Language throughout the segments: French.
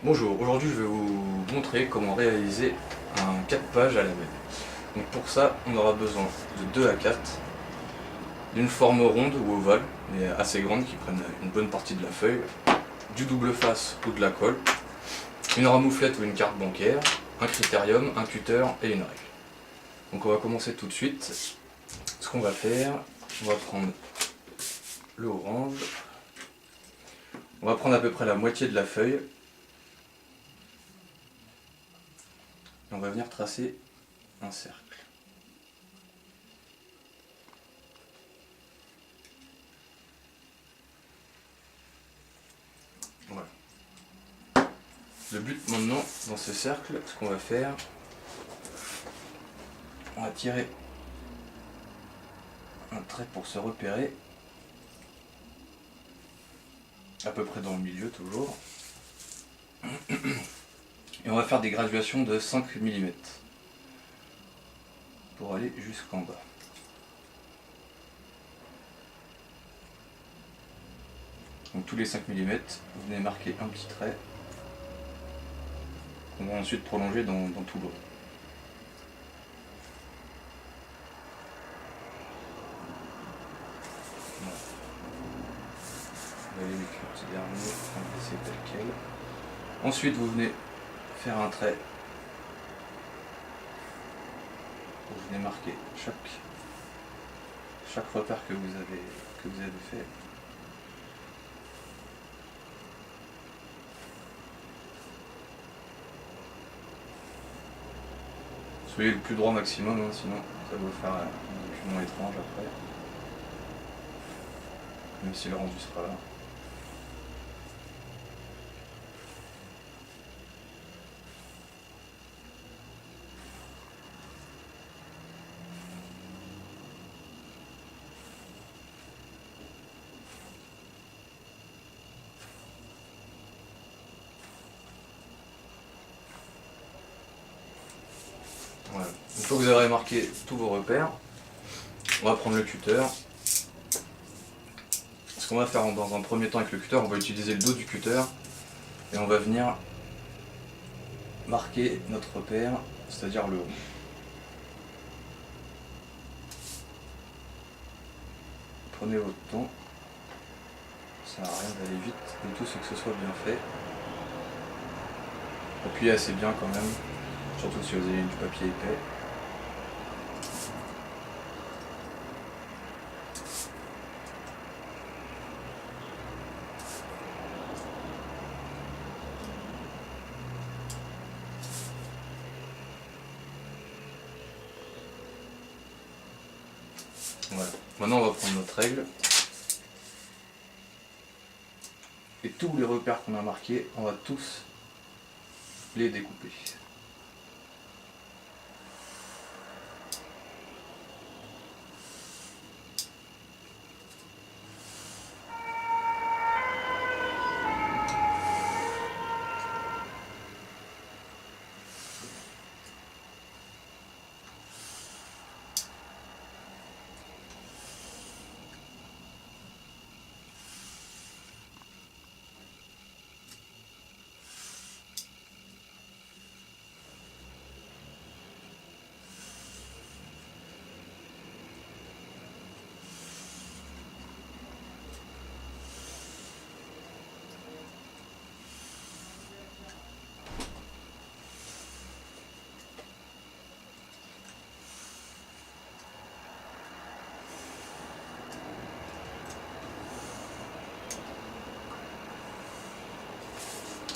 Bonjour, aujourd'hui je vais vous montrer comment réaliser un 4 pages à la main. Donc pour ça, on aura besoin de 2 A4, d'une forme ronde ou ovale, mais assez grande qui prenne une bonne partie de la feuille, du double face ou de la colle, une ramouflette ou une carte bancaire, un critérium, un cutter et une règle. Donc on va commencer tout de suite. Ce qu'on va faire, on va prendre le orange, on va prendre à peu près la moitié de la feuille, et on va venir tracer un cercle. Voilà. Le but maintenant, dans ce cercle, ce qu'on va faire, on va tirer un trait pour se repérer, à peu près dans le milieu toujours, et on va faire des graduations de 5 mm pour aller jusqu'en bas. Donc tous les 5 mm, vous venez marquer un petit trait qu'on va ensuite prolonger dans tout le long. Voilà. Vous allez avec le petit dernier, on va laisser tel quel. Ensuite vous venez faire un trait. Vous venez marquer chaque repère que vous avez fait. Soyez le plus droit maximum, hein, sinon ça va faire un document étrange après. Même si le rendu sera là. Voilà. Une fois que vous aurez marqué tous vos repères, on va prendre le cutter. Ce qu'on va faire dans un premier temps avec le cutter, on va utiliser le dos du cutter et on va venir marquer notre repère, c'est-à-dire le haut. Prenez votre temps, ça sert à rien d'aller vite, et tout ce que ce soit bien fait. Appuyez assez bien quand même, surtout si vous avez du papier épais. Voilà. Maintenant on va prendre notre règle. Et tous les repères qu'on a marqués, on va tous les découper.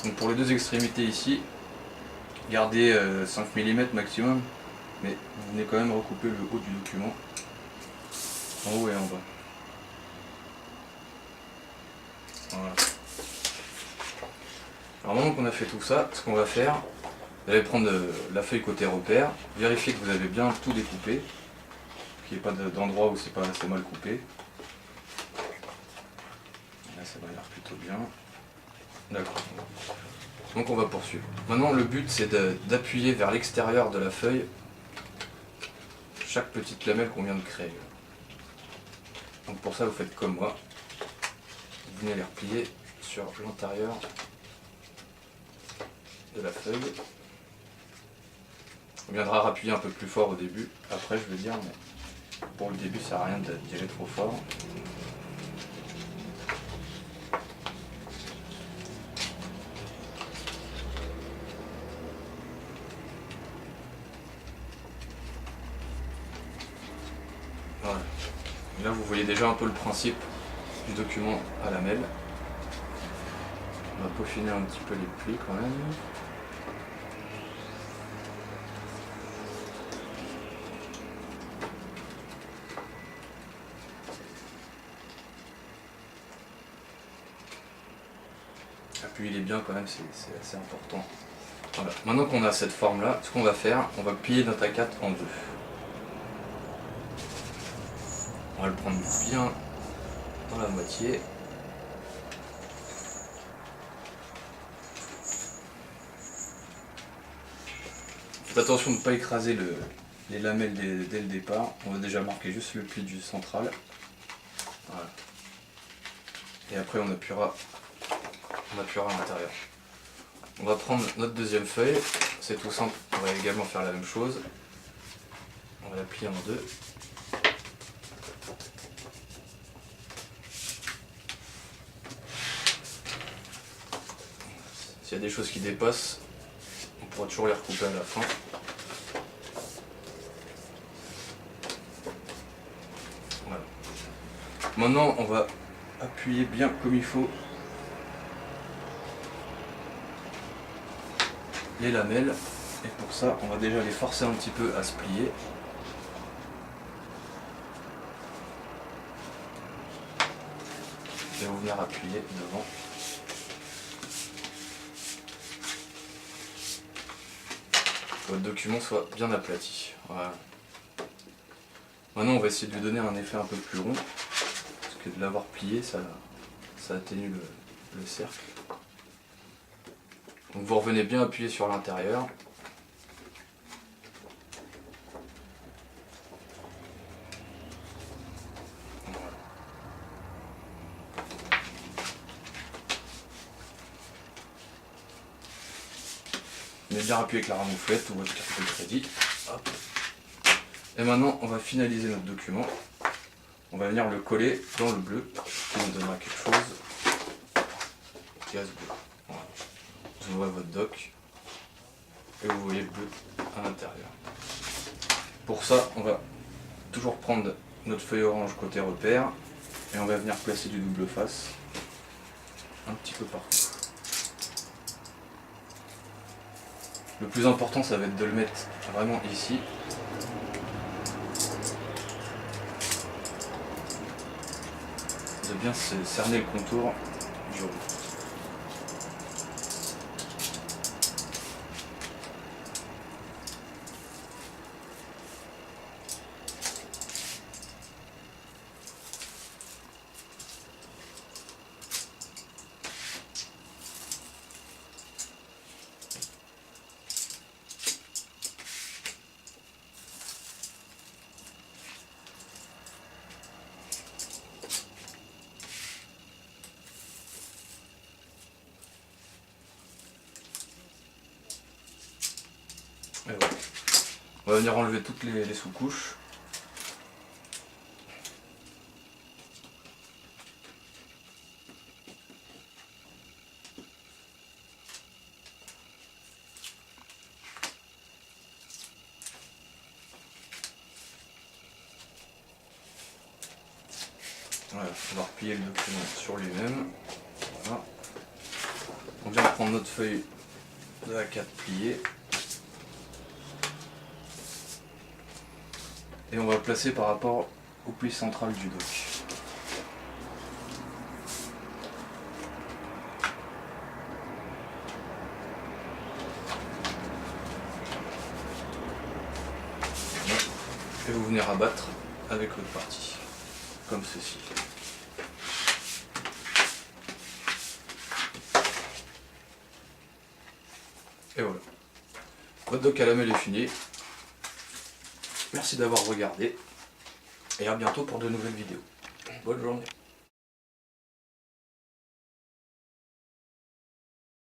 Donc pour les deux extrémités ici, gardez 5 mm maximum, mais vous venez quand même recouper le haut du document, en haut et en bas. Voilà. Alors maintenant qu'on a fait tout ça, ce qu'on va faire, vous allez prendre la feuille côté repère, vérifier que vous avez bien tout découpé, qu'il n'y ait pas d'endroit où c'est pas assez mal coupé. Là ça va l'air plutôt bien. D'accord. Donc on va poursuivre. Maintenant le but c'est d'appuyer vers l'extérieur de la feuille chaque petite lamelle qu'on vient de créer. Donc pour ça vous faites comme moi. Vous venez les replier sur l'intérieur de la feuille. On viendra appuyer un peu plus fort au début, après je veux dire, mais pour le début ça sert à rien d'y aller trop fort. Voilà. Et là vous voyez déjà un peu le principe du document à lamelles. On va peaufiner un petit peu les plis quand même. Appuyez-les bien quand même, c'est assez important. Voilà. Maintenant qu'on a cette forme là, ce qu'on va faire, on va plier notre A4 en deux. On va le prendre bien dans la moitié. Faites attention de ne pas écraser les lamelles dès le départ. On va déjà marquer juste le pli du central. Voilà. Et après on appuiera à l'intérieur. On va prendre notre deuxième feuille, c'est tout simple, on va également faire la même chose. On va la plier en deux. S'il y a des choses qui dépassent, on pourra toujours les recouper à la fin. Voilà. Maintenant on va appuyer bien comme il faut les lamelles, et pour ça on va déjà les forcer un petit peu à se plier. Et on va venir appuyer devant. Que votre document soit bien aplati. Voilà. Maintenant on va essayer de lui donner un effet un peu plus rond, parce que de l'avoir plié ça atténue le cercle. Donc vous revenez bien appuyer sur l'intérieur. Voilà. Venez bien appuyer avec la ramouflette ou votre carte de crédit. Hop. Et maintenant on va finaliser notre document. On va venir le coller dans le bleu, qui nous donnera quelque chose. Gaz bleu. Voilà. Vous ouvrez votre doc et vous voyez le bleu à l'intérieur. Pour ça, on va toujours prendre notre feuille orange côté repère et on va venir placer du double face un petit peu partout. Le plus important, ça va être de le mettre vraiment ici. De bien cerner le contour du rouge. Et voilà. On va venir enlever toutes les sous-couches. Voilà, on va replier le document sur lui-même. Voilà. On vient prendre notre feuille de A4 pliée. Et on va le placer par rapport au pli central du doc. Voilà. Et vous venez rabattre avec l'autre partie, comme ceci. Et voilà. Votre doc à lamelles est fini. Merci d'avoir regardé et à bientôt pour de nouvelles vidéos. Bonne journée.